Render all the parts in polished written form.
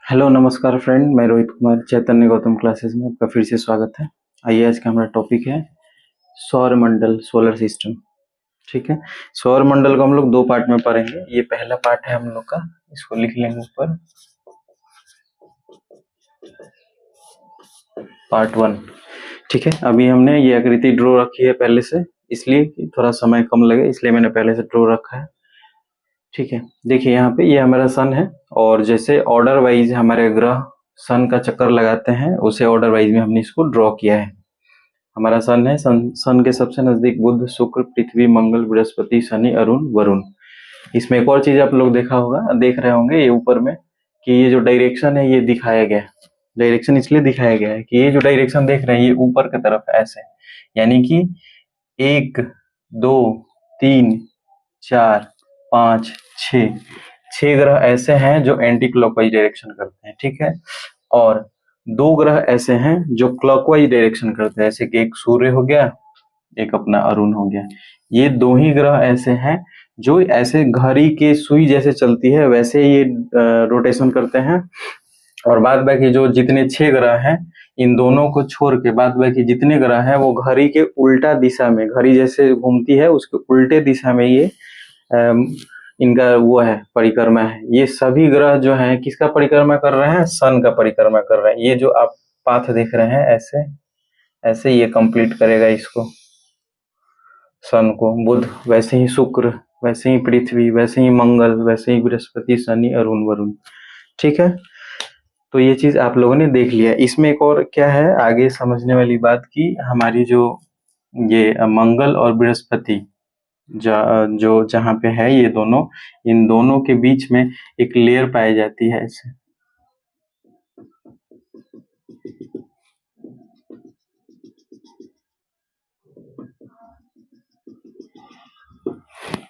Hello नमस्कार friend, मैं रोहित कुमार चैतन्य Gautam classes में आपका फिर से स्वागत है। आइए, आज का हमारा टॉपिक है सौर मंडल, सोलर सिस्टम। ठीक है। सौर मंडल को हम लोग दो पार्ट में पढ़ेंगे। ये पहला पार्ट है हम लोग का, इसको लिख लेंगे ऊपर, पार्ट 1। ठीक है। अभी हमने ये आकृति ड्रॉ रखी है पहले से, इसलिए कि थोड़ा समय कम लगे, इसलिए मैंने पहले से ड्रॉ रखा है। ठीक है। देखिए यहाँ पे ये हमारा सन है, और जैसे ऑर्डर वाइज हमारे ग्रह सन का चक्कर लगाते हैं, उसे ऑर्डर वाइज में हमने इसको ड्रॉ किया है। हमारा सन है, सन के सबसे नजदीक बुध, शुक्र, पृथ्वी, मंगल, बृहस्पति, शनि, अरुण, वरुण। इसमें एक और चीज आप लोग देख रहे होंगे ये ऊपर में, कि ये जो डायरेक्शन है ये दिखाया गया है। डायरेक्शन इसलिए दिखाया गया है कि ये जो डायरेक्शन देख रहे हैं ये ऊपर की तरफ ऐसे, यानी कि 1 2 3 4 5 6 6 ग्रह ऐसे हैं जो एंटी क्लॉकवाइज डायरेक्शन करते हैं। ठीक है। और 2 ग्रह ऐसे हैं जो क्लॉकवाइज डायरेक्शन करते हैं, जैसे कि एक सूर्य हो गया, एक अपना अरुण हो गया। ये दो ही ग्रह ऐसे हैं जो ऐसे घड़ी के सुई जैसे चलती है वैसे ये रोटेशन करते हैं। और बाद बाकी जो जितने 6 ग्रह हैं, इन दोनों को छोड़ के बाद बाकी जितने ग्रह हैं वो घड़ी के उल्टा दिशा में, घड़ी जैसे घूमती है उसके उल्टे दिशा में ये इनका वो है, परिक्रमा है। ये सभी ग्रह जो हैं किसका परिक्रमा कर रहे हैं? सन का परिक्रमा कर रहे हैं। ये जो आप पाथ देख रहे हैं ऐसे ऐसे ये कंप्लीट करेगा इसको, सन को। बुध, वैसे ही शुक्र, वैसे ही पृथ्वी, वैसे ही मंगल, वैसे ही बृहस्पति, शनि, अरुण, वरुण। ठीक है। तो ये चीज आप लोगों ने देख लिया। इसमें एक और क्या है आगे समझने वाली बात, की हमारी जो ये मंगल और बृहस्पति जो जहाँ पे है ये दोनों, इन दोनों के बीच में एक लेयर पाई जाती है ऐसे।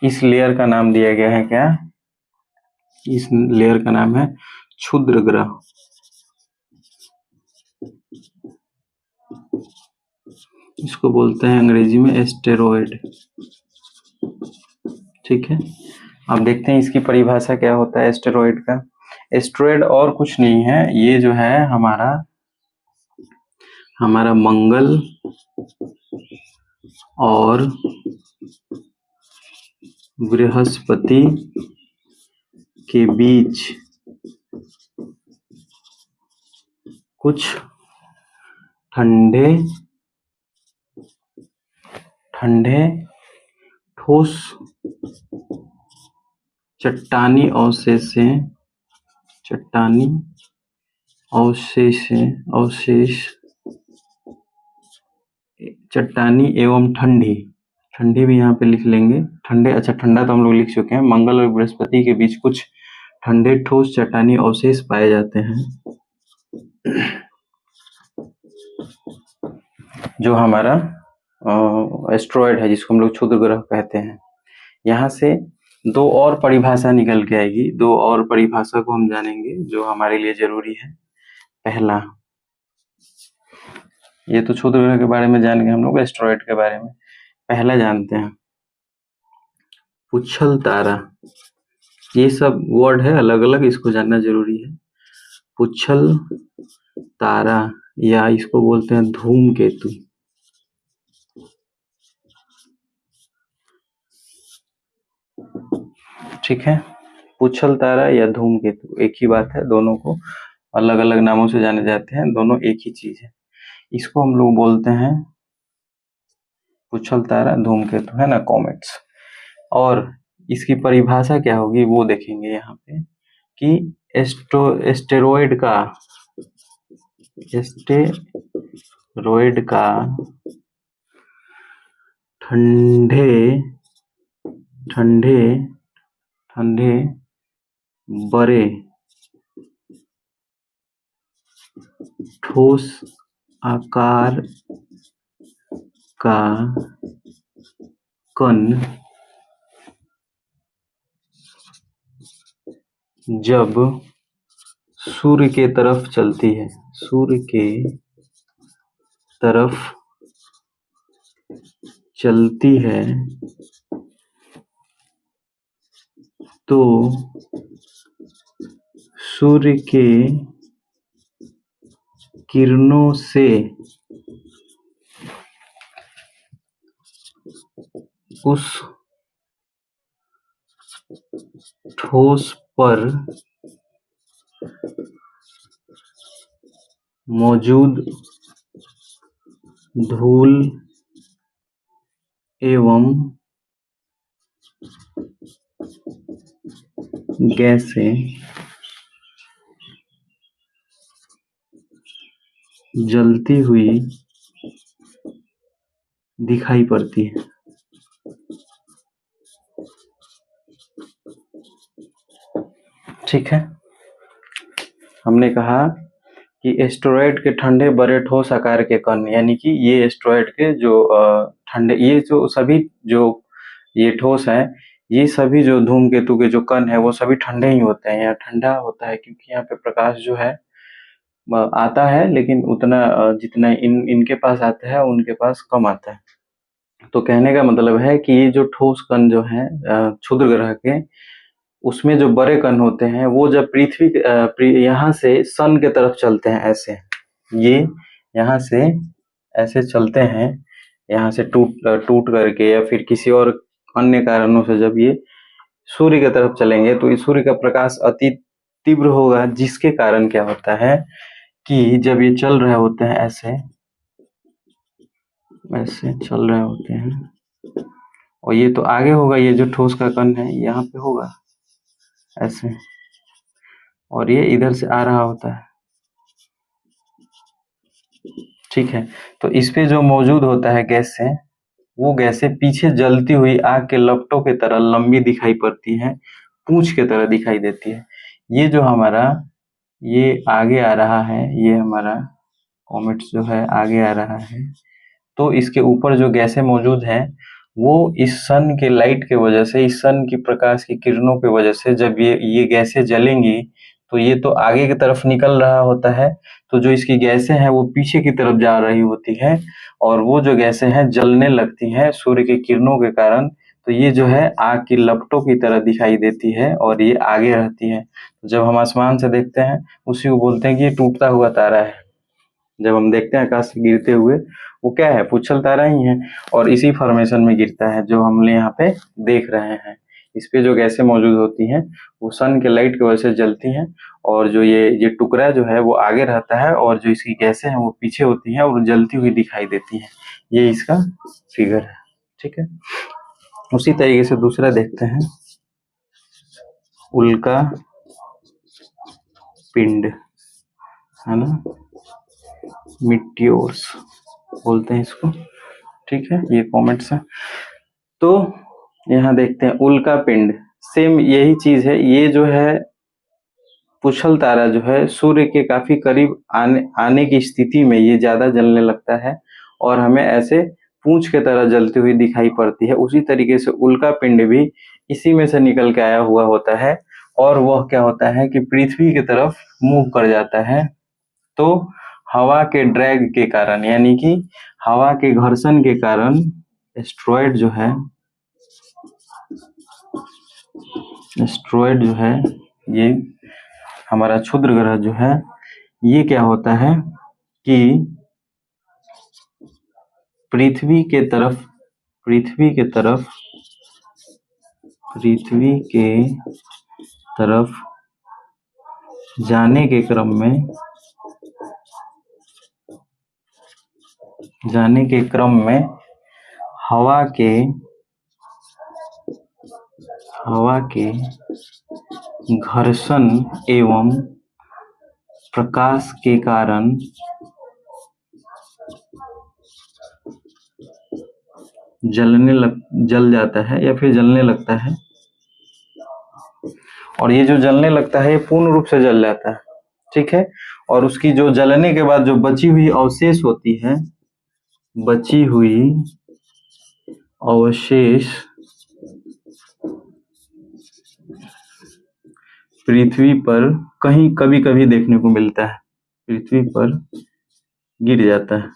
इस लेयर का नाम दिया गया है क्या? इस लेयर का नाम है क्षुद्र ग्रह। इसको बोलते हैं अंग्रेजी में एस्टेरॉयड। ठीक है। अब देखते हैं इसकी परिभाषा क्या होता है एस्टेरॉयड का। एस्टेरॉयड और कुछ नहीं है, ये जो है हमारा मंगल और बृहस्पति के बीच कुछ ठंडे ठोस चट्टानी अवशेष चट्टानी एवं ठंडी भी यहाँ पे लिख लेंगे। ठंडे, अच्छा ठंडा तो हम लोग लिख चुके हैं। मंगल और बृहस्पति के बीच कुछ ठंडे ठोस चट्टानी अवशेष पाए जाते हैं, जो हमारा एस्ट्रॉयड है, जिसको हम लोग क्षुद्र ग्रह कहते हैं। यहाँ से दो और परिभाषा निकल के आएगी, दो और परिभाषा को हम जानेंगे जो हमारे लिए जरूरी है। पहला, ये तो क्षुद्र ग्रह के बारे में जान गए हम लोग, एस्ट्रॉयड के बारे में पहला जानते हैं। पुच्छल तारा, ये सब वर्ड है अलग अलग, इसको जानना जरूरी है। पुच्छल तारा, या इसको बोलते हैं धूमकेतु। ठीक है। पुच्छल तारा या धूमकेतु एक ही बात है, दोनों को अलग अलग नामों से जाने जाते हैं, दोनों एक ही चीज है। इसको हम लोग बोलते हैं पुच्छल तारा, धूमकेतु, है ना, कॉमेट्स। और इसकी परिभाषा क्या होगी वो देखेंगे यहाँ पे, कि एस्टेरॉयड का ठंडे बड़े ठोस आकार का कण जब सूर्य के तरफ चलती है, सूर्य के तरफ चलती है, तो सूर्य के किरणों से उस ठोस पर मौजूद धूल एवं गैसें जलती हुई दिखाई पड़ती है। ठीक है, हमने कहा कि एस्टेरॉयड के ठंडे बड़े ठोस आकार के कण, यानी कि ये एस्टेरॉयड के जो ठंडे, ये जो सभी जो ये ठोस हैं, ये सभी जो धूमकेतु के जो कण है वो सभी ठंडे ही होते हैं। यहाँ ठंडा होता है क्योंकि यहाँ पे प्रकाश जो है आता है, लेकिन उतना जितना इनके पास आता है उनके पास कम आता है। तो कहने का मतलब है कि ये जो ठोस कण जो है क्षुद्र ग्रह के, उसमें जो बड़े कण होते हैं वो जब पृथ्वी यहाँ से सन के तरफ चलते हैं, ऐसे ये यहाँ से ऐसे चलते हैं, यहाँ से टूट करके या फिर किसी और अन्य कारणों से जब ये सूर्य की तरफ चलेंगे तो इस सूर्य का प्रकाश अति तीव्र होगा, जिसके कारण क्या होता है कि जब ये चल रहे होते हैं ऐसे चल रहे होते हैं, और ये तो आगे होगा, ये जो ठोस का कण है यहाँ पे होगा ऐसे, और ये इधर से आ रहा होता है। ठीक है, तो इस पे जो मौजूद होता है गैस से, वो गैसें पीछे जलती हुई आग के लपटों की तरह लंबी दिखाई पड़ती हैं, पूंछ की तरह दिखाई देती है। ये जो हमारा ये आगे आ रहा है, ये हमारा कॉमेट जो है आगे आ रहा है, तो इसके ऊपर जो गैसें मौजूद हैं वो इस सन के लाइट के वजह से, इस सन की प्रकाश की किरणों की वजह से जब ये गैसें जलेंगी तो ये तो आगे की तरफ निकल रहा होता है, तो जो इसकी गैसें हैं वो पीछे की तरफ जा रही होती है, और वो जो गैसें हैं जलने लगती हैं सूर्य की किरणों के कारण। तो ये जो है आग की लपटों की तरह दिखाई देती है और ये आगे रहती है। जब हम आसमान से देखते हैं उसी को बोलते हैं कि ये टूटता हुआ तारा है। जब हम देखते हैं आकाश से गिरते हुए, वो क्या है, पुच्छल तारा ही है, और इसी फॉर्मेशन में गिरता है जो हम यहाँ पे देख रहे हैं। इस पे जो गैसें मौजूद होती हैं वो सन के लाइट की वजह से जलती हैं, और जो ये टुकड़ा जो है वो आगे रहता है, और जो इसकी गैसें हैं वो पीछे होती हैं और जलती हुई दिखाई देती हैं। ये इसका फिगर है। ठीक है, उसी तरीके से दूसरा देखते हैं, उल्का पिंड, है ना, मिट्योर्स बोलते हैं इसको। ठीक है, ये कॉमेंट्स है। तो यहाँ देखते हैं उल्का पिंड, सेम यही चीज है। ये जो है पुच्छल तारा जो है सूर्य के काफी करीब आने की स्थिति में ये ज्यादा जलने लगता है और हमें ऐसे पूंछ के तरह जलती हुई दिखाई पड़ती है। उसी तरीके से उल्का पिंड भी इसी में से निकल के आया हुआ होता है, और वह क्या होता है कि पृथ्वी की तरफ मूव कर जाता है। तो हवा के ड्रैग के कारण, यानी कि हवा के घर्षण के कारण एस्टेरॉयड जो है ये हमारा क्षुद्र ग्रह जो है, ये क्या होता है कि पृथ्वी के तरफ जाने के क्रम में हवा के घर्षण एवं प्रकाश के कारण जल जाता है या फिर जलने लगता है। और ये जो जलने लगता है ये पूर्ण रूप से जल जाता है। ठीक है, और उसकी जो जलने के बाद जो बची हुई अवशेष होती है, बची हुई अवशेष पृथ्वी पर कहीं कभी-कभी देखने को मिलता है, पृथ्वी पर गिर जाता है,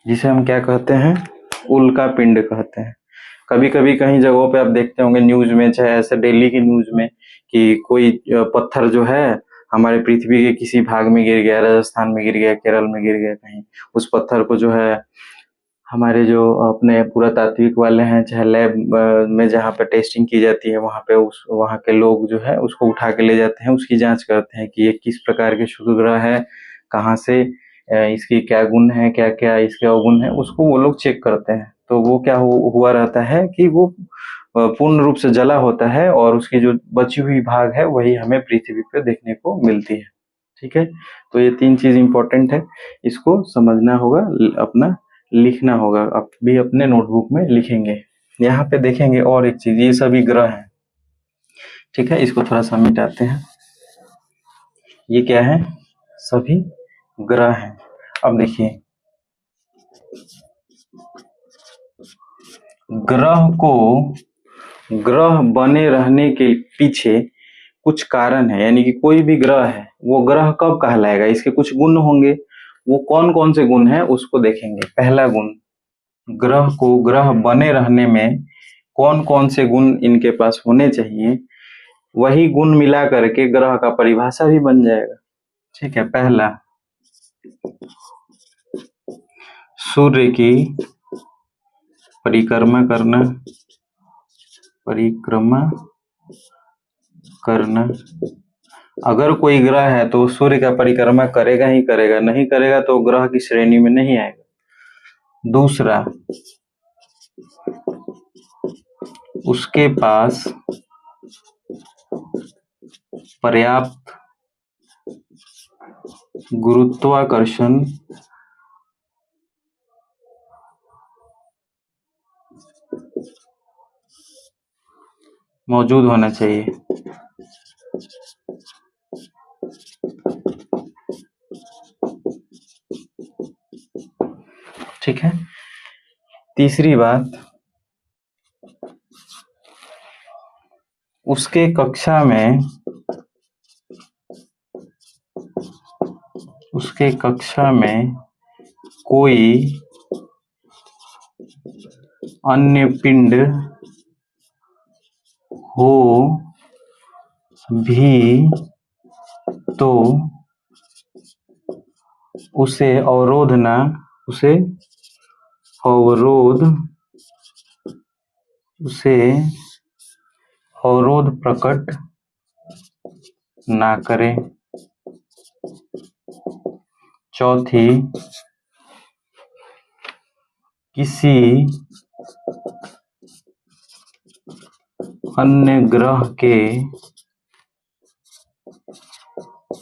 जिसे हम क्या कहते हैं, उल्का पिंड कहते हैं। कभी कभी कहीं जगहों पे आप देखते होंगे न्यूज में, चाहे ऐसे डेली की न्यूज में, कि कोई पत्थर जो है हमारे पृथ्वी के किसी भाग में गिर गया, राजस्थान में गिर गया, केरल में गिर गया कहीं, उस पत्थर को जो है हमारे जो अपने पुरातात्विक वाले हैं, चाहे लैब में जहाँ पे टेस्टिंग की जाती है, वहाँ पे वहाँ के लोग जो है उसको उठा के ले जाते हैं, उसकी जांच करते हैं कि ये किस प्रकार के शुक्र ग्रह है, कहाँ से इसकी क्या गुण है, क्या क्या इसके अवगुण है, उसको वो लोग चेक करते हैं। तो वो क्या हुआ रहता है कि वो पूर्ण रूप से जला होता है और उसकी जो बची हुई भाग है वही हमें पृथ्वी पे देखने को मिलती है। ठीक है, तो ये 3 चीज इंपॉर्टेंट है, इसको समझना होगा, अपना लिखना होगा। आप भी अपने नोटबुक में लिखेंगे। यहाँ पे देखेंगे और एक चीज, ये सभी ग्रह हैं। ठीक है, इसको थोड़ा सा मिटाते हैं। ये क्या है? सभी ग्रह हैं। अब देखिए, ग्रह बने रहने के पीछे कुछ कारण है, यानी कि कोई भी ग्रह है वो ग्रह कब कहलाएगा, इसके कुछ गुण होंगे। वो कौन कौन से गुण हैं उसको देखेंगे। पहला गुण, ग्रह बने रहने में कौन कौन से गुण इनके पास होने चाहिए, वही गुण मिला करके ग्रह का परिभाषा भी बन जाएगा। ठीक है, पहला, सूर्य की परिक्रमा करना। अगर कोई ग्रह है तो सूर्य का परिक्रमा करेगा ही करेगा, नहीं करेगा तो ग्रह की श्रेणी में नहीं आएगा। दूसरा, उसके पास पर्याप्त गुरुत्वाकर्षण मौजूद होना चाहिए। ठीक है। तीसरी बात, उसके कक्षा में कोई अन्य पिंड हो भी तो उसे अवरोध प्रकट ना करे। चौथी, किसी अन्य ग्रह के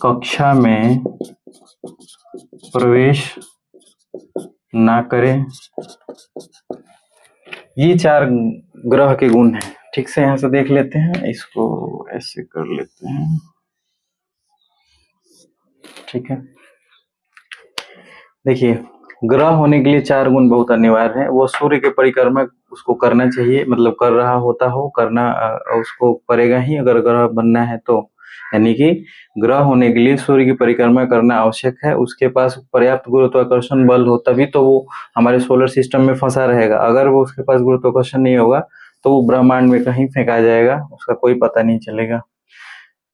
कक्षा में प्रवेश ना करे। ये 4 ग्रह के गुण हैं। ठीक से यहाँ से देख लेते हैं, इसको ऐसे कर लेते हैं। ठीक है, देखिए, ग्रह होने के लिए 4 गुण बहुत अनिवार्य है। वो सूर्य के परिक्रमा उसको करना चाहिए, मतलब कर रहा होता हो, करना उसको करेगा ही अगर ग्रह बनना है तो। यानी कि ग्रह होने के लिए सूर्य की परिक्रमा करना आवश्यक है। उसके पास पर्याप्त गुरुत्वाकर्षण बल हो, तभी तो वो हमारे सोलर सिस्टम में फंसा रहेगा। अगर वो उसके पास गुरुत्वाकर्षण नहीं होगा तो वो ब्रह्मांड में कहीं फेंका जाएगा, उसका कोई पता नहीं चलेगा।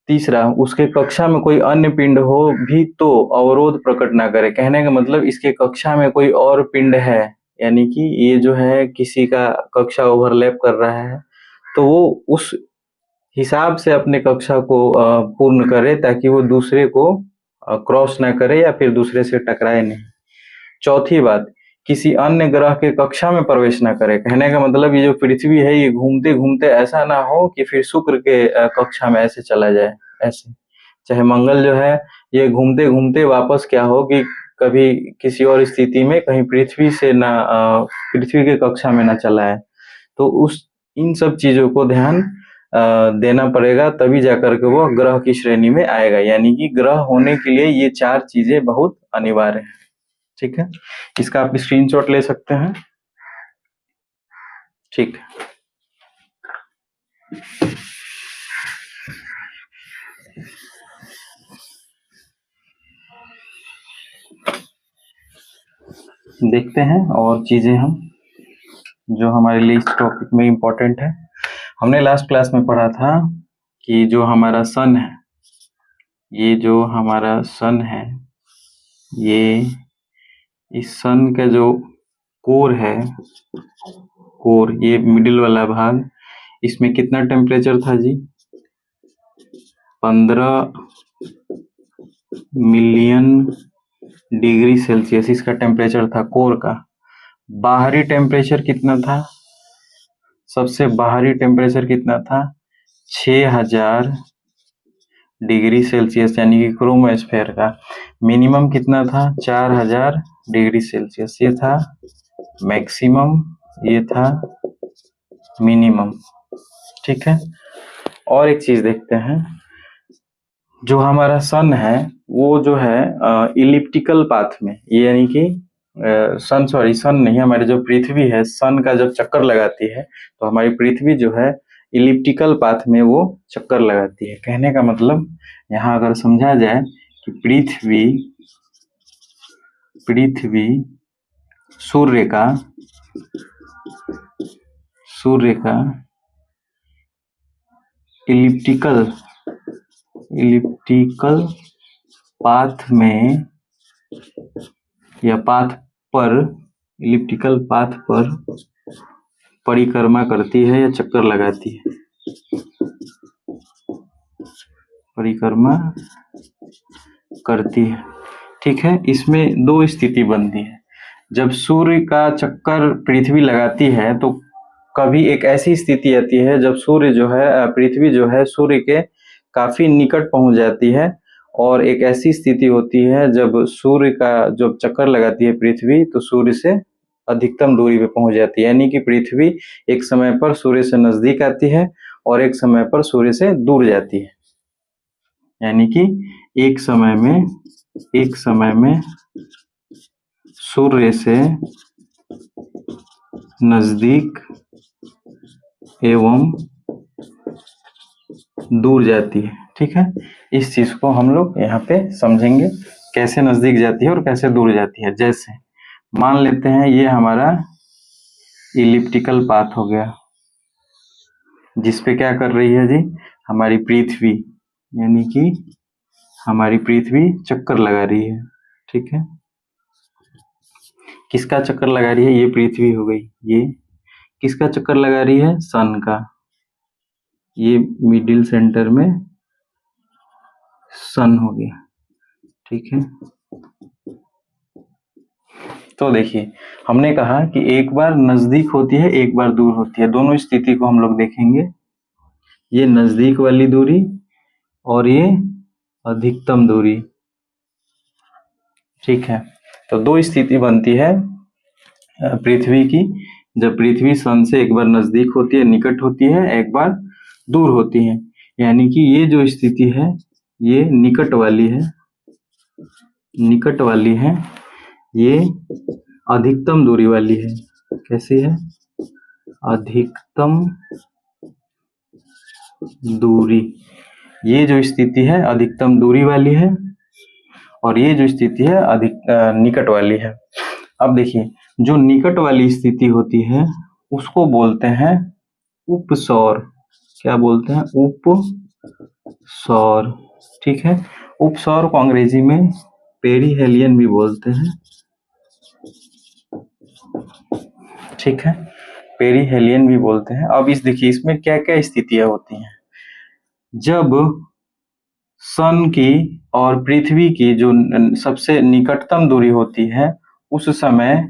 तीसरा, उसके कक्षा में कोई अन्य पिंड हो भी तो अवरोध प्रकट ना करे। कहने का मतलब, इसके कक्षा में कोई और पिंड है, यानी कि ये जो है किसी का कक्षा ओवरलैप कर रहा है, तो वो उस हिसाब से अपने कक्षा को पूर्ण करे, ताकि वो दूसरे को क्रॉस ना करे या फिर दूसरे से टकराए नहीं। चौथी बात, किसी अन्य ग्रह के कक्षा में प्रवेश ना करे। कहने का मतलब, ये जो पृथ्वी है ये घूमते घूमते ऐसा ना हो कि फिर शुक्र के कक्षा में ऐसे चला जाए। ऐसे, चाहे मंगल जो है ये घूमते घूमते वापस क्या हो कि कभी किसी और स्थिति में कहीं पृथ्वी के कक्षा में ना चला है। तो इन सब चीजों को ध्यान देना पड़ेगा, तभी जाकर के वो ग्रह की श्रेणी में आएगा। यानी कि ग्रह होने के लिए ये 4 चीजें बहुत अनिवार्य है। ठीक है, इसका आप स्क्रीनशॉट ले सकते हैं। ठीक, देखते हैं और चीजें हम जो हमारे लिए इस टॉपिक में इम्पोर्टेंट है। हमने लास्ट क्लास में पढ़ा था कि जो हमारा सन है, ये जो हमारा सन है, ये इस सन का जो कोर है, कोर ये मिडिल वाला भाग, इसमें कितना टेम्परेचर था जी? 15 मिलियन डिग्री सेल्सियस इसका टेम्परेचर था कोर का। बाहरी टेम्परेचर कितना था? सबसे बाहरी टेम्परेचर कितना था? 6000 डिग्री सेल्सियस, यानी कि क्रोमोस्फेयर का मिनिमम कितना था? 4000 डिग्री सेल्सियस। ये था मैक्सिमम, ये था मिनिमम। ठीक है, और एक चीज देखते हैं, जो हमारा सन है वो जो है इलिप्टिकल पाथ में, ये यानी कि सन नहीं, हमारी जो पृथ्वी है, सन का जब चक्कर लगाती है तो हमारी पृथ्वी जो है इलिप्टिकल पाथ में वो चक्कर लगाती है। कहने का मतलब यहाँ अगर समझा जाए कि पृथ्वी सूर्य का इलिप्टिकल पाथ में या इलिप्टिकल पाथ पर परिक्रमा करती है या चक्कर लगाती है, परिक्रमा करती है। ठीक है, इसमें दो स्थिति बनती है। जब सूर्य का चक्कर पृथ्वी लगाती है तो कभी एक ऐसी स्थिति आती है जब सूर्य जो है, पृथ्वी जो है सूर्य के काफी निकट पहुंच जाती है, और एक ऐसी स्थिति होती है जब सूर्य का जब चक्कर लगाती है पृथ्वी तो सूर्य से अधिकतम दूरी पे पहुंच जाती है, यानी कि पृथ्वी एक समय पर सूर्य से नजदीक आती है और एक समय पर सूर्य से दूर जाती है। यानी कि एक समय में सूर्य से नजदीक एवं दूर जाती है। ठीक है, इस चीज को हम लोग यहाँ पे समझेंगे, कैसे नजदीक जाती है और कैसे दूर जाती है। जैसे मान लेते हैं ये हमारा इलिप्टिकल पाथ हो गया, जिसपे क्या कर रही है जी? हमारी पृथ्वी, यानी कि हमारी पृथ्वी चक्कर लगा रही है। ठीक है, किसका चक्कर लगा रही है? ये पृथ्वी हो गई। ये किसका चक्कर लगा रही है? सन का। ये मिडिल सेंटर में सन हो गया। ठीक है, तो देखिए हमने कहा कि एक बार नजदीक होती है, एक बार दूर होती है। दोनों स्थिति को हम लोग देखेंगे, ये नजदीक वाली दूरी और ये अधिकतम दूरी। ठीक है, तो दो स्थिति बनती है पृथ्वी की, जब पृथ्वी सन से एक बार नजदीक होती है, निकट होती है, एक बार दूर होती है। यानी कि ये जो स्थिति है ये निकट वाली है, ये अधिकतम दूरी वाली है। कैसी है? अधिकतम दूरी। ये जो स्थिति है अधिकतम दूरी वाली है और ये जो स्थिति है निकट वाली है। अब देखिए, जो निकट वाली स्थिति होती है उसको बोलते हैं उपसौर। क्या बोलते हैं? उपसौर। ठीक है, उपसौर को अंग्रेजी में पेरीहेलियन भी बोलते हैं। ठीक है, पेरीहेलियन भी बोलते हैं। अब देखिए इसमें क्या क्या स्थितियां होती हैं। जब सन की और पृथ्वी की जो सबसे निकटतम दूरी होती है, उस समय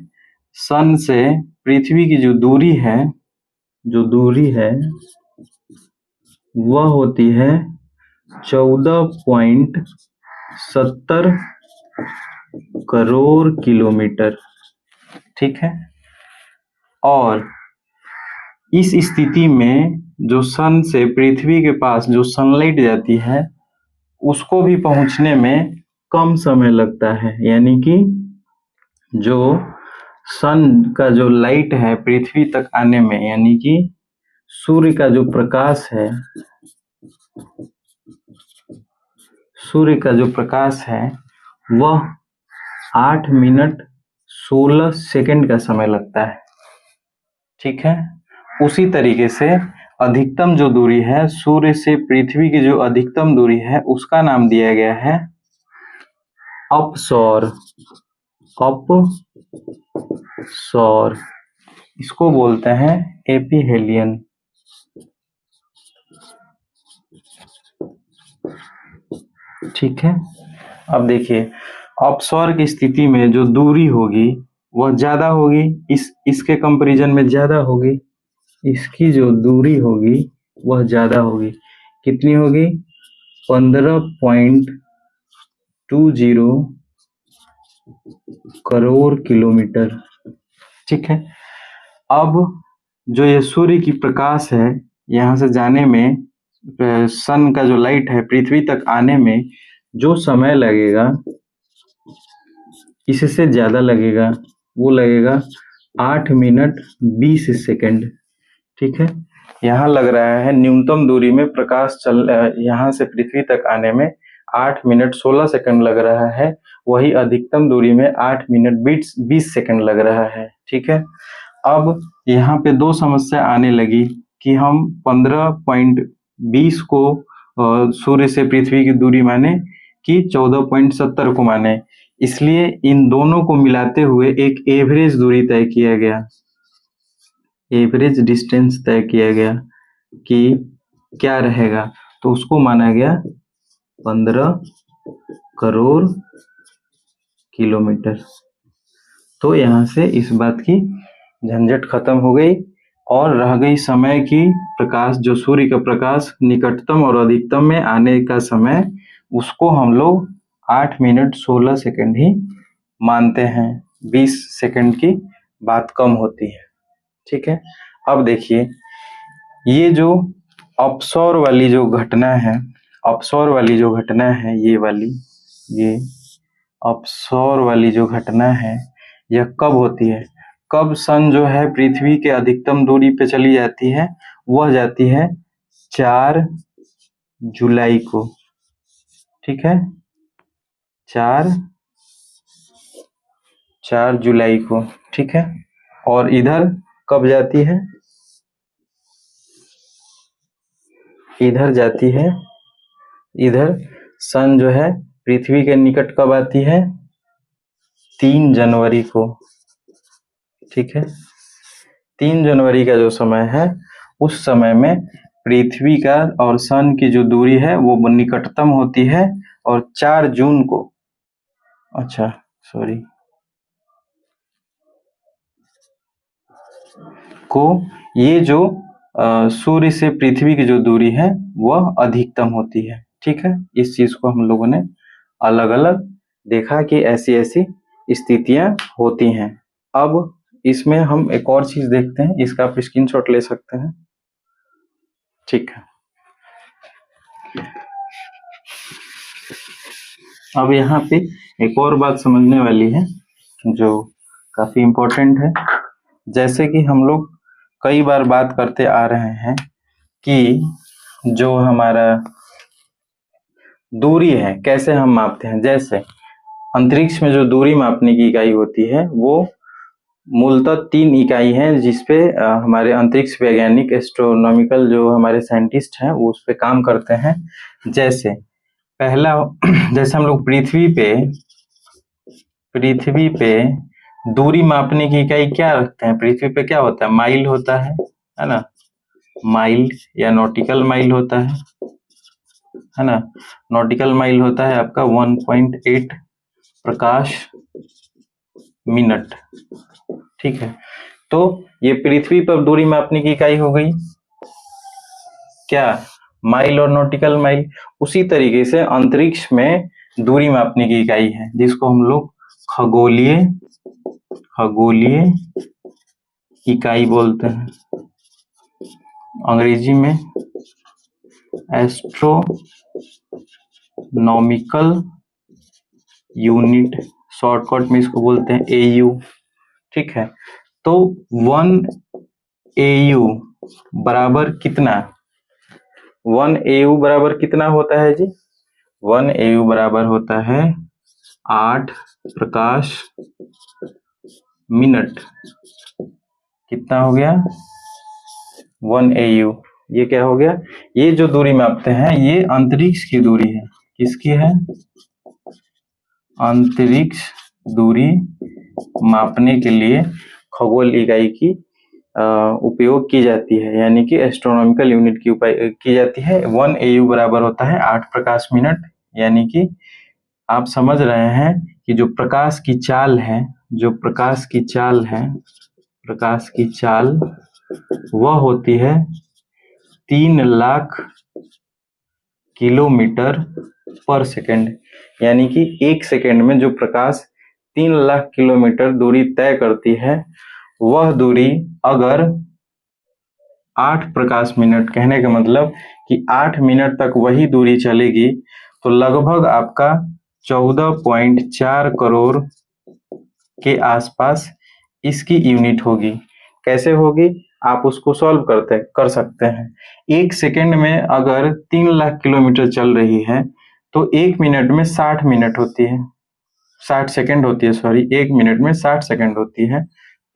सन से पृथ्वी की जो दूरी है वह होती है 14.70 करोड़ किलोमीटर। ठीक है, और इस स्थिति में जो सन से पृथ्वी के पास जो सनलाइट जाती है उसको भी पहुंचने में कम समय लगता है। यानी कि जो सन का जो लाइट है पृथ्वी तक आने में, यानी कि सूर्य का जो प्रकाश है वह 8 मिनट 16 सेकंड का समय लगता है। ठीक है, उसी तरीके से अधिकतम जो दूरी है, सूर्य से पृथ्वी की जो अधिकतम दूरी है, उसका नाम दिया गया है अपसौर। अपसौर, इसको बोलते हैं एपीहेलियन। ठीक है, अब देखिए अपसौर की स्थिति में जो दूरी होगी वह ज्यादा होगी, इसके कंपैरिजन में ज्यादा होगी। इसकी जो दूरी होगी वह ज्यादा होगी। कितनी होगी? 15.20 करोड़ किलोमीटर। ठीक है, अब जो ये सूर्य की प्रकाश है, यहाँ से जाने में, सन का जो लाइट है पृथ्वी तक आने में जो समय लगेगा, इससे ज्यादा लगेगा। वो लगेगा 8 मिनट 20 सेकंड। ठीक है, यहाँ लग रहा है न्यूनतम दूरी में प्रकाश यहाँ से पृथ्वी तक आने में 8 मिनट 16 सेकंड लग रहा है, वही अधिकतम दूरी में 8 मिनट 20 सेकंड लग रहा है। ठीक है, अब यहाँ पे दो समस्या आने लगी कि हम 15.20 को सूर्य से पृथ्वी की दूरी माने कि 14.70 को माने। इसलिए इन दोनों को मिलाते हुए एक एवरेज दूरी तय किया गया, एवरेज डिस्टेंस तय किया गया कि क्या रहेगा, तो उसको माना गया 15 करोड़ किलोमीटर। तो यहाँ से इस बात की झंझट खत्म हो गई और रह गई समय की प्रकाश, जो सूर्य का प्रकाश निकटतम और अधिकतम में आने का समय, उसको हम लोग 8 मिनट 16 सेकंड ही मानते हैं, 20 सेकंड की बात कम होती है। ठीक है, अब देखिए ये जो अपसौर वाली जो घटना है, अपसौर वाली जो घटना है, ये वाली, ये अपसौर वाली जो घटना है, यह कब होती है? कब सन जो है पृथ्वी के अधिकतम दूरी पे चली जाती है? वह जाती है 4 जुलाई को। ठीक है, 4 जुलाई को। ठीक है, और इधर कब जाती है? इधर जाती है, इधर सन जो है पृथ्वी के निकट कब आती है? 3 जनवरी को। ठीक है, 3 जनवरी का जो समय है, उस समय में पृथ्वी का और सन की जो दूरी है वो निकटतम होती है, और 4 जून को, अच्छा सॉरी, को ये जो सूर्य से पृथ्वी की जो दूरी है वह अधिकतम होती है। ठीक है, इस चीज को हम लोगों ने अलग अलग देखा कि ऐसी ऐसी स्थितियां होती हैं। अब इसमें हम एक और चीज देखते हैं, इसका आप स्क्रीनशॉट ले सकते हैं। ठीक है, अब यहाँ पे एक और बात समझने वाली है जो काफी इम्पोर्टेंट है। जैसे कि हम लोग कई बार बात करते आ रहे हैं कि जो हमारा दूरी है कैसे हम मापते हैं। जैसे अंतरिक्ष में जो दूरी मापने की इकाई होती है वो मूलतः 3 इकाई है, जिसपे हमारे अंतरिक्ष वैज्ञानिक, एस्ट्रोनॉमिकल जो हमारे साइंटिस्ट हैं वो उस पे काम करते हैं। जैसे पहला, जैसे हम लोग पृथ्वी पे दूरी मापने की इकाई क्या रखते हैं? पृथ्वी पे क्या होता है? माइल होता है ना, माइल या नॉटिकल माइल होता है ना, नॉटिकल माइल होता है आपका 1.8 प्रकाश मिनट। ठीक है, तो ये पृथ्वी पर दूरी मापने की इकाई हो गई क्या? माइल और नॉटिकल माइल। उसी तरीके से अंतरिक्ष में दूरी मापने की इकाई है जिसको हम लोग खगोलीय इकाई बोलते हैं, अंग्रेजी में एस्ट्रोनॉमिकल यूनिट, शॉर्टकट में इसको बोलते हैं एयू। ठीक है, तो 1 एयू बराबर कितना? 1 एयू बराबर कितना होता है जी? 1 एयू बराबर होता है 8 प्रकाश मिनट। कितना हो गया? 1 एयू ये क्या हो गया, ये जो दूरी मापते हैं ये अंतरिक्ष की दूरी है। किसकी है? अंतरिक्ष दूरी मापने के लिए खगोल इकाई की उपयोग की जाती है, यानी कि एस्ट्रोनॉमिकल यूनिट की की जाती है। 1 AU बराबर होता है 8 प्रकाश मिनट, यानी कि आप समझ रहे हैं कि जो प्रकाश की चाल है, प्रकाश की चाल वह होती है 3 लाख किलोमीटर पर सेकंड, यानी कि 1 सेकंड में जो प्रकाश 3 लाख किलोमीटर दूरी तय करती है, वह दूरी अगर 8 प्रकाश मिनट, कहने का मतलब कि 8 मिनट तक वही दूरी चलेगी, तो लगभग आपका 14.4 करोड़ के आसपास इसकी यूनिट होगी। कैसे होगी आप उसको सॉल्व कर सकते हैं। 1 सेकंड में अगर 3 लाख किलोमीटर चल रही है तो 1 मिनट में 60 मिनट होती है, 60 सेकंड होती है, सॉरी 1 मिनट में 60 सेकंड होती है।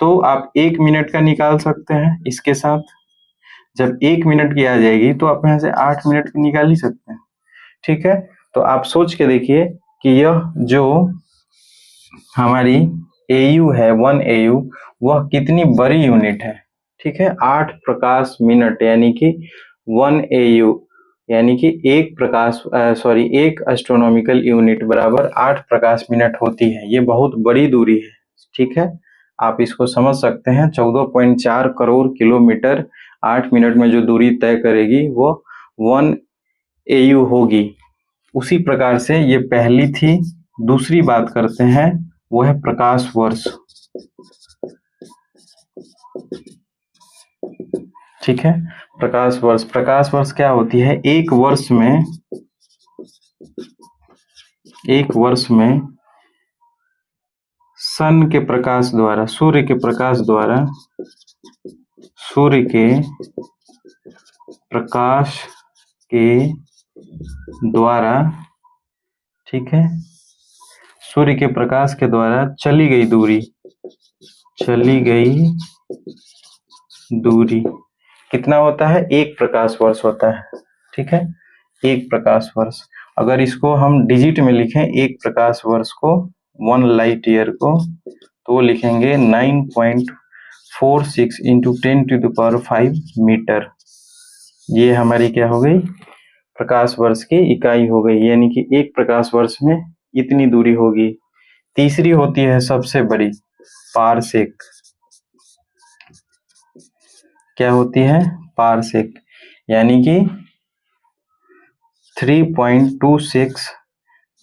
तो आप 1 मिनट का निकाल सकते हैं इसके साथ। जब 1 मिनट की आ जाएगी तो आप यहाँ से 8 मिनट की निकाल ही सकते हैं। ठीक है, तो आप सोच के देखिए कि यह जो हमारी AU है 1 AU, वह कितनी बड़ी यूनिट है। ठीक है, 8 प्रकाश मिनट यानी कि 1 AU, यानी कि एक एस्ट्रोनॉमिकल यूनिट बराबर 8 प्रकाश मिनट होती है। ये बहुत बड़ी दूरी है। ठीक है, आप इसको समझ सकते हैं। 14.4 करोड़ किलोमीटर 8 मिनट में जो दूरी तय करेगी वो 1 AU होगी। उसी प्रकार से ये पहली थी। दूसरी बात करते हैं, वो है प्रकाश वर्ष। ठीक है, प्रकाश वर्ष क्या होती है? एक वर्ष में सन के प्रकाश द्वारा, सूर्य के प्रकाश द्वारा, ठीक है, सूर्य के प्रकाश के द्वारा चली गई दूरी कितना होता है? 1 प्रकाश वर्ष होता है। ठीक है, 1 प्रकाश वर्ष। अगर इसको हम डिजिट में लिखें 1 प्रकाश वर्ष को, 1 लाइट ईयर को, तो लिखेंगे 9.46 इंटू 10⁵ मीटर। ये हमारी क्या हो गई? प्रकाश वर्ष की इकाई हो गई, यानी कि 1 प्रकाश वर्ष में इतनी दूरी होगी। तीसरी होती है सबसे बड़ी, पारसेक। क्या होती है? पारसेक, यानी कि 3.26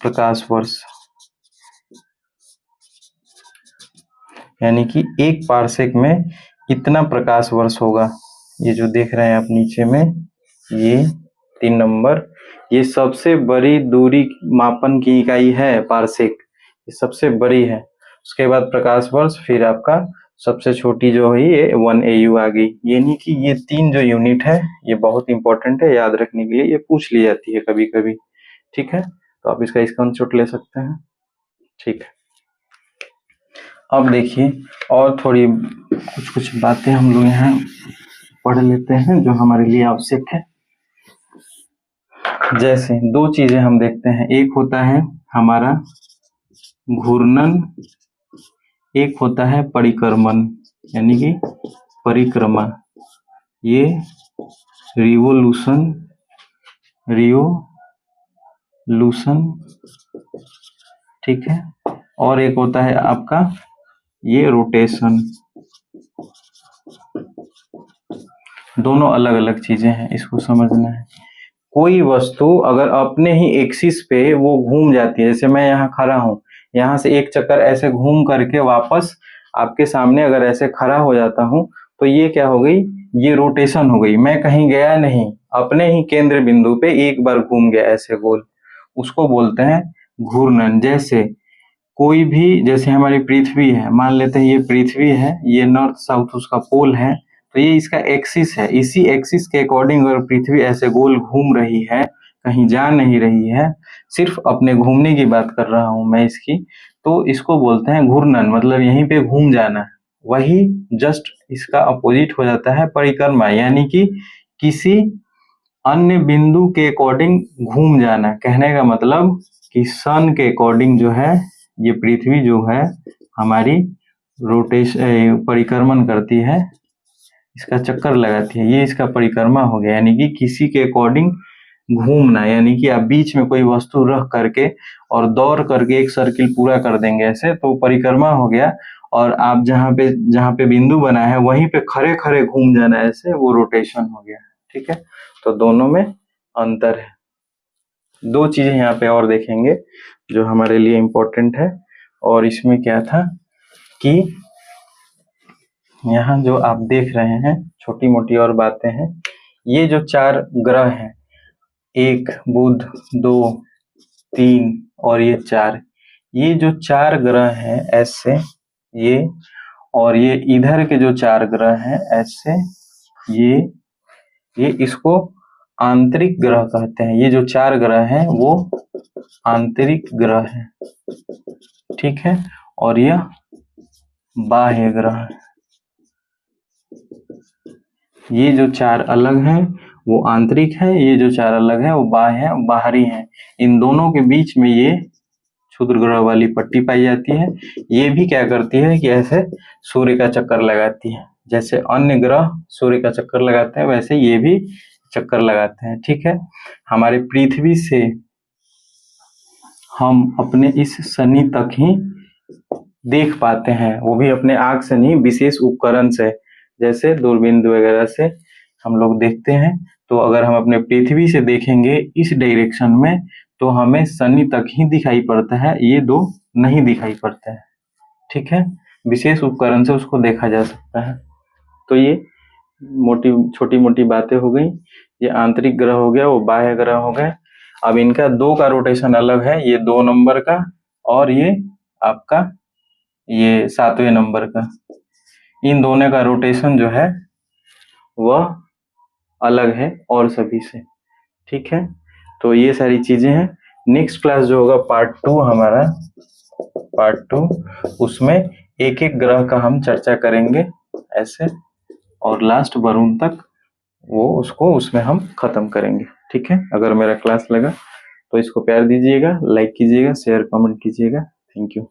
प्रकाश वर्ष, यानी कि 1 पारसेक में इतना प्रकाश वर्ष होगा। ये जो देख रहे हैं आप नीचे में, ये 3 नंबर, ये सबसे बड़ी दूरी मापन की इकाई है पारसेक, ये सबसे बड़ी है। उसके बाद प्रकाश वर्ष, फिर आपका सबसे छोटी जो है ये 1 AU आ गई। यानी कि ये 3 जो यूनिट है ये बहुत इंपॉर्टेंट है, याद रखने के लिए। ये पूछ ली जाती है कभी कभी। ठीक है, तो आप इसका स्क्रीनशॉट ले सकते हैं। ठीक है, अब देखिए और थोड़ी कुछ बातें हम लोग यहाँ पढ़ लेते हैं जो हमारे लिए आवश्यक है। जैसे 2 चीजें हम देखते हैं, एक होता है हमारा घूर्णन, एक होता है परिक्रमण, यानी कि परिक्रमा। ये रिवोल्यूशन, ठीक है, और एक होता है आपका ये रोटेशन। दोनों अलग अलग चीजें हैं, इसको समझना है। कोई वस्तु अगर अपने ही एक्सिस पे वो घूम जाती है, जैसे मैं यहाँ खड़ा हूँ, यहाँ से एक चक्कर ऐसे घूम करके वापस आपके सामने अगर ऐसे खड़ा हो जाता हूँ, तो ये क्या हो गई? ये रोटेशन हो गई। मैं कहीं गया नहीं, अपने ही केंद्र बिंदु पे एक बार घूम गया ऐसे गोल, उसको बोलते हैं घूर्णन। जैसे कोई भी, जैसे हमारी पृथ्वी है, मान लेते हैं ये पृथ्वी है, ये नॉर्थ साउथ उसका पोल है, तो ये इसका एक्सिस है। इसी एक्सिस के अकॉर्डिंग अगर पृथ्वी ऐसे गोल घूम रही है, कहीं जा नहीं रही है, सिर्फ अपने घूमने की बात कर रहा हूं मैं इसकी, तो इसको बोलते हैं घूर्णन, मतलब यहीं पे घूम जाना। वही जस्ट इसका अपोजिट हो जाता है परिक्रमा, यानी कि किसी अन्य बिंदु के अकॉर्डिंग घूम जाना। कहने का मतलब कि सन के अकॉर्डिंग जो है ये पृथ्वी जो है हमारी रोटेशन परिक्रमण करती है, इसका चक्कर लगाती है, ये इसका परिक्रमा हो गया। यानी कि किसी के अकॉर्डिंग घूमना, यानी कि आप बीच में कोई वस्तु रख करके और दौड़ करके एक सर्किल पूरा कर देंगे ऐसे, तो परिक्रमा हो गया। और आप जहाँ पे बिंदु बना है वहीं पे खड़े खड़े घूम जाना ऐसे, वो रोटेशन हो गया। ठीक है, तो दोनों में अंतर है। दो चीजें यहाँ पे और देखेंगे जो हमारे लिए इम्पोर्टेंट है। और इसमें क्या था कि यहाँ जो आप देख रहे हैं छोटी मोटी और बातें हैं, ये जो 4 ग्रह हैं, 1 बुध, 2, 3 और ये 4, ये जो 4 ग्रह हैं ऐसे, ये और ये इधर के जो 4 ग्रह हैं ऐसे, ये इसको आंतरिक ग्रह कहते हैं। ये जो 4 ग्रह हैं वो आंतरिक ग्रह हैं, ठीक है। और यह बाह्य ग्रह है। ये जो 4 अलग हैं वो आंतरिक है, ये जो 4 अलग है वो बाह्य है, बाहरी है। इन दोनों के बीच में ये क्षुद्र ग्रह वाली पट्टी पाई जाती है। ये भी क्या करती है कि ऐसे सूर्य का चक्कर लगाती है। जैसे अन्य ग्रह सूर्य का चक्कर लगाते हैं वैसे ये भी चक्कर लगाते हैं, ठीक है। हमारे पृथ्वी से हम अपने इस शनि तक ही देख पाते हैं, वो भी अपने आँख से नहीं, विशेष उपकरण से, जैसे दूरबीन वगैरह से हम लोग देखते हैं। तो अगर हम अपने पृथ्वी से देखेंगे इस डायरेक्शन में तो हमें शनि तक ही दिखाई पड़ता है, ये दो नहीं दिखाई पड़ता है, ठीक है। विशेष उपकरण से उसको देखा जा सकता है। तो ये छोटी मोटी बातें हो गई। ये आंतरिक ग्रह हो गया, वो बाह्य ग्रह हो गए। अब इनका 2 का रोटेशन अलग है, ये 2 नंबर का और ये आपका ये 7वें नंबर का। इन दोनों का रोटेशन जो है वह अलग है और सभी से, ठीक है। तो ये सारी चीजें हैं। नेक्स्ट क्लास जो होगा पार्ट 2 हमारा, पार्ट 2, उसमें एक एक ग्रह का हम चर्चा करेंगे ऐसे, और लास्ट वरुण तक वो उसको उसमें हम खत्म करेंगे, ठीक है। अगर मेरा क्लास लगा तो इसको प्यार दीजिएगा, लाइक कीजिएगा, शेयर कमेंट कीजिएगा। Thank you.